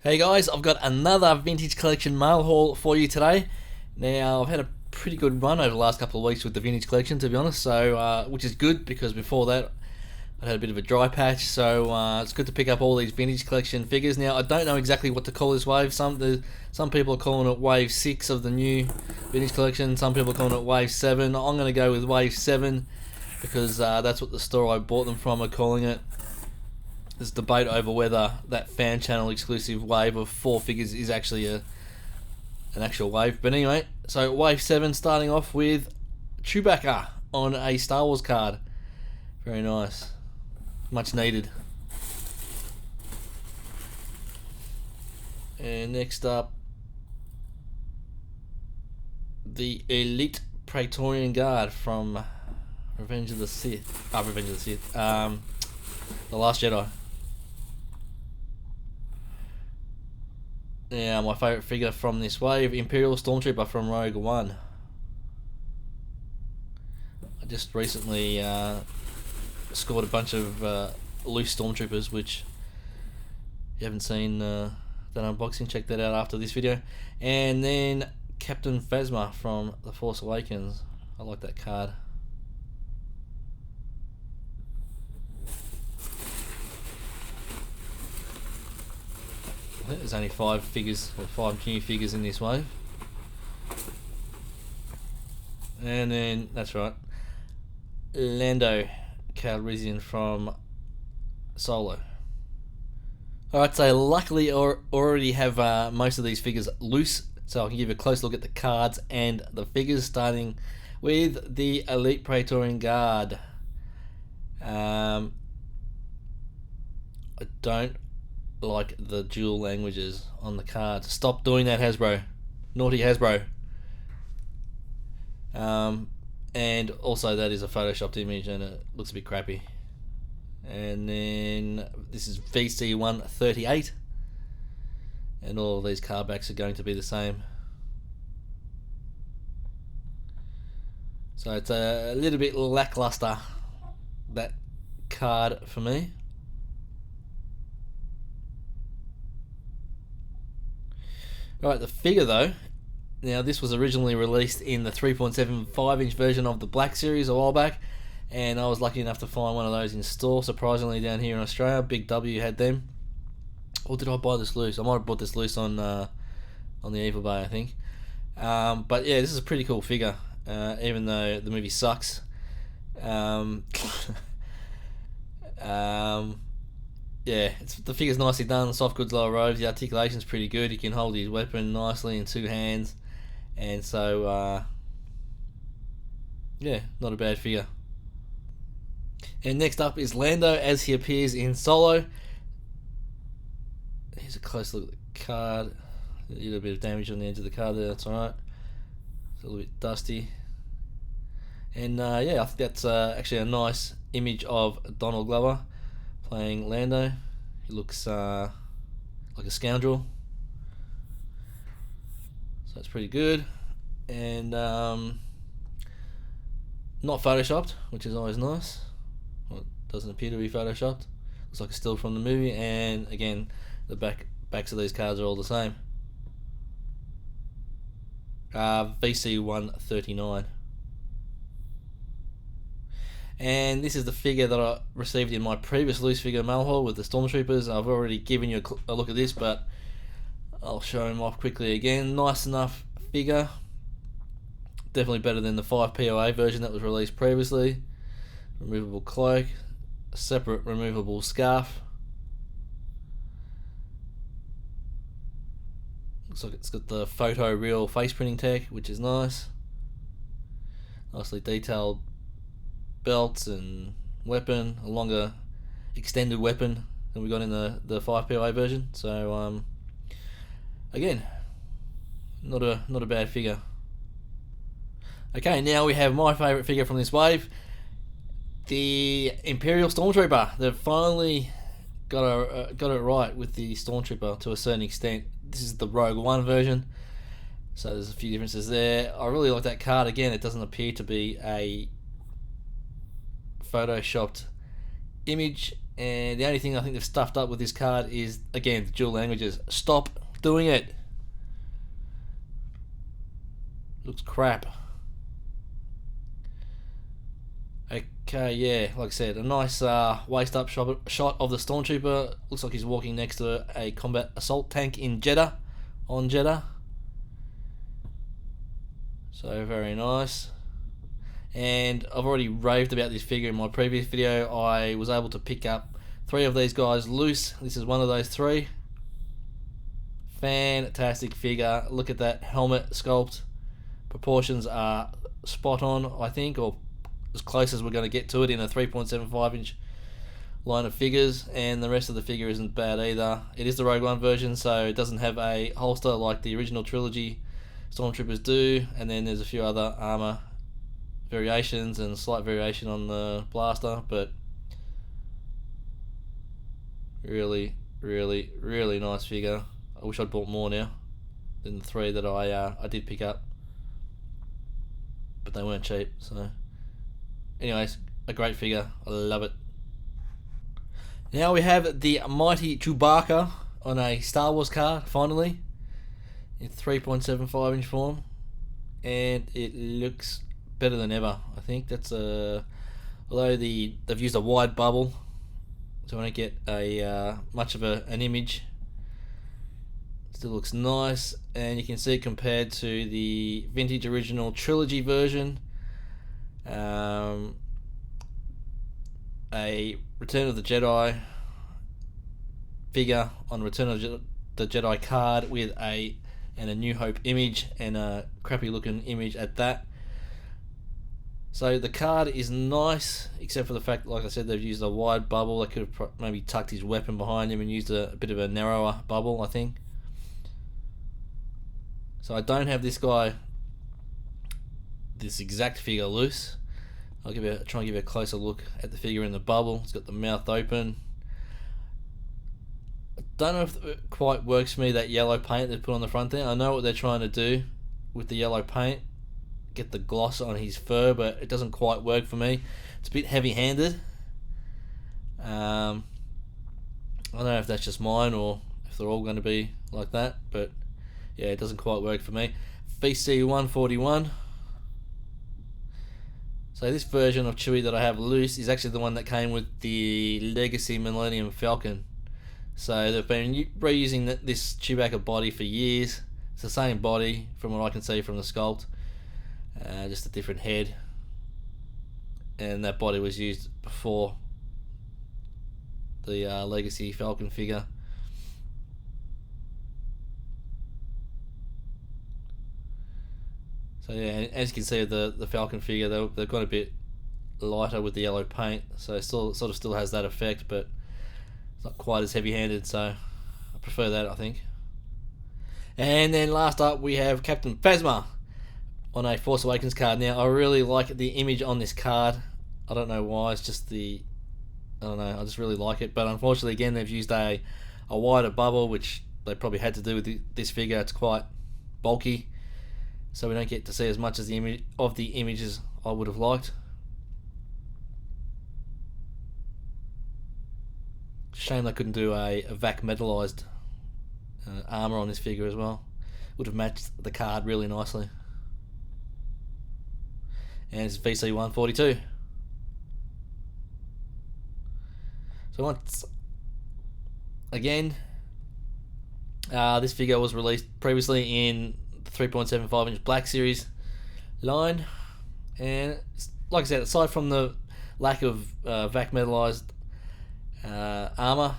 Hey guys, I've got another vintage collection mail haul for you today. Now, I've had a pretty good run over the last couple of weeks with the vintage collection, to be honest, so which is good because before that I had a bit of a dry patch, so it's good to pick up all these vintage collection figures. Now, I don't know exactly what to call this wave. Some people are calling it wave 6 of the new vintage collection, some people are calling it wave 7. I'm going to go with wave 7 because that's what the store I bought them from are calling it. There's debate over whether that fan channel exclusive wave of 4 figures is actually an actual wave. But anyway, so wave 7 starting off with Chewbacca on a Star Wars card. Very nice. Much needed. And next up, the Elite Praetorian Guard from Revenge of the Sith. The Last Jedi. Now, my favourite figure from this wave, Imperial Stormtrooper from Rogue One. I just recently scored a bunch of loose Stormtroopers, which if you haven't seen that unboxing, check that out after this video. And then Captain Phasma from The Force Awakens. I like that card. There's only 5 figures, or 5 new figures in this wave. And then, that's right, Lando Calrissian from Solo. Alright, so luckily I already have most of these figures loose, so I can give you a close look at the cards and the figures, starting with the Elite Praetorian Guard. I don't like the dual languages on the cards. Stop doing that, Hasbro. Naughty Hasbro. And also that is a photoshopped image and it looks a bit crappy. And then this is VC138, and all of these card backs are going to be the same. So it's a little bit lackluster, that card for me. Alright, the figure though, now this was originally released in the 3.75 inch version of the Black Series a while back, and I was lucky enough to find one of those in store, surprisingly, down here in Australia. Big W had them. Or did I buy this loose? I might have bought this loose on the Evil Bay, I think. But yeah, this is a pretty cool figure, even though the movie sucks. Yeah, the figure's nicely done, soft goods, lower robes, the articulation's pretty good, he can hold his weapon nicely in 2 hands, and so, yeah, not a bad figure. And next up is Lando as he appears in Solo. Here's a close look at the card, a little bit of damage on the edge of the card there, that's alright, it's a little bit dusty. And yeah, I think that's actually a nice image of Donald Glover playing Lando. He looks like a scoundrel, so it's pretty good. And not photoshopped, which is always nice. Well, it doesn't appear to be photoshopped. Looks like a still from the movie. And again, the backs of these cards are all the same. VC139. And this is the figure that I received in my previous loose figure mail haul with the Stormtroopers. I've already given you a look at this, but I'll show him off quickly again. Nice enough figure. Definitely better than the 5 POA version that was released previously. Removable cloak, a separate removable scarf. Looks like it's got the photo real face printing tech, which is nice. Nicely detailed belts and weapon, a longer extended weapon than we got in the 5 POA version. So again, not a bad figure. Okay, now we have my favourite figure from this wave, the Imperial Stormtrooper. They've finally got it right with the Stormtrooper to a certain extent. This is the Rogue One version, so there's a few differences there. I really like that card. Again, it doesn't appear to be a photoshopped image. And the only thing I think they've stuffed up with this card is, again, the dual languages. Stop doing it. Looks crap. Okay, yeah, like I said, a nice waist up shot of the Stormtrooper. Looks like he's walking next to a combat assault tank in Jeddah, on Jeddah. So very nice. And I've already raved about this figure in my previous video. I was able to pick up 3 of these guys loose. This is one of those 3. Fantastic figure. Look at that helmet sculpt. Proportions are spot on, I think, or as close as we're going to get to it in a 3.75 inch line of figures. And the rest of the figure isn't bad either. It is the Rogue One version, so it doesn't have a holster like the original trilogy Stormtroopers do. And then there's a few other armor variations and slight variation on the blaster, but really nice figure. I wish I'd bought more now than the 3 that I did pick up, but they weren't cheap. So anyways, a great figure. I love it. Now we have the mighty Chewbacca on a Star Wars card, finally, in 3.75 inch form, and it looks better than ever. I think that's although they've used a wide bubble, so I don't get a much of an image. Still looks nice, and you can see it compared to the vintage original trilogy version. A Return of the Jedi figure on Return of the Jedi card with a New Hope image, and a crappy looking image at that. So the card is nice, except for the fact, like I said, they've used a wide bubble. They could have maybe tucked his weapon behind him and used a bit of a narrower bubble, I think. So I don't have this exact figure loose. I'll try and give you a closer look at the figure in the bubble. It's got the mouth open. I don't know if it quite works for me, that yellow paint they put on the front there. I know what they're trying to do with the yellow paint, get the gloss on his fur, but it doesn't quite work for me. It's a bit heavy-handed. I don't know if that's just mine or if they're all going to be like that, but yeah, it doesn't quite work for me. VC 141. So this version of Chewie that I have loose is actually the one that came with the Legacy Millennium Falcon. So they've been reusing this Chewbacca body for years. It's the same body from what I can see from the sculpt, just a different head. And that body was used before the Legacy Falcon figure. So yeah, as you can see, the Falcon figure, they've gone a bit lighter with the yellow paint, so it sort of still has that effect, but it's not quite as heavy-handed, so I prefer that, I think. And then last up we have Captain Phasma on a Force Awakens card. Now I really like the image on this card. I don't know why, it's just I don't know, I just really like it, but unfortunately again they've used a wider bubble, which they probably had to do with this figure. It's quite bulky, so we don't get to see as much as the images I would have liked. Shame they couldn't do a vac metalized armor on this figure as well. Would have matched the card really nicely. And it's VC 142. So once again, this figure was released previously in 3.75 inch Black Series line, and like I said, aside from the lack of vac metalized armor,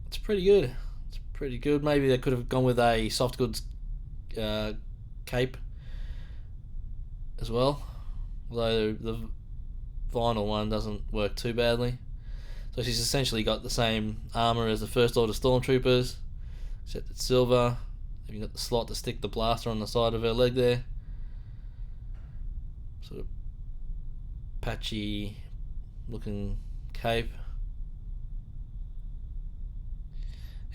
it's pretty good. It's pretty good. Maybe they could have gone with a soft goods cape as well, although the vinyl one doesn't work too badly. So she's essentially got the same armor as the First Order Stormtroopers, except it's silver. You've got the slot to stick the blaster on the side of her leg there. Sort of patchy looking cape.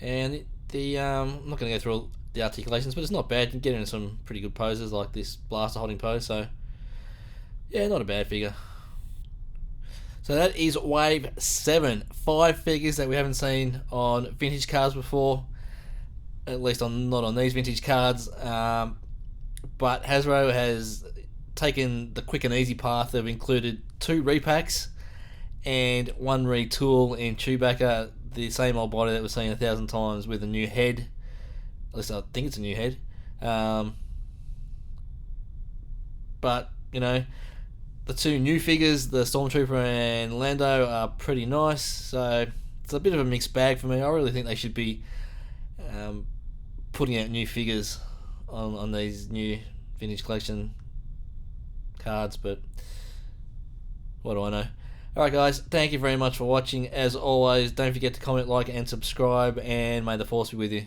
And I'm not going to go through all the articulations, but it's not bad. You can get into some pretty good poses like this blaster holding pose. So yeah, not a bad figure. So that is wave 7. 5 figures that we haven't seen on vintage cards before. At least not on these vintage cards. But Hasbro has taken the quick and easy path. They've included 2 repacks and 1 retool in Chewbacca, the same old body that we've seen 1,000 times with a new head. At least I think it's a new head. But, you know, the 2 new figures, the Stormtrooper and Lando, are pretty nice. So it's a bit of a mixed bag for me. I really think they should be putting out new figures on these new vintage collection cards, but what do I know? Alright guys, thank you very much for watching. As always, don't forget to comment, like and subscribe, and may the force be with you.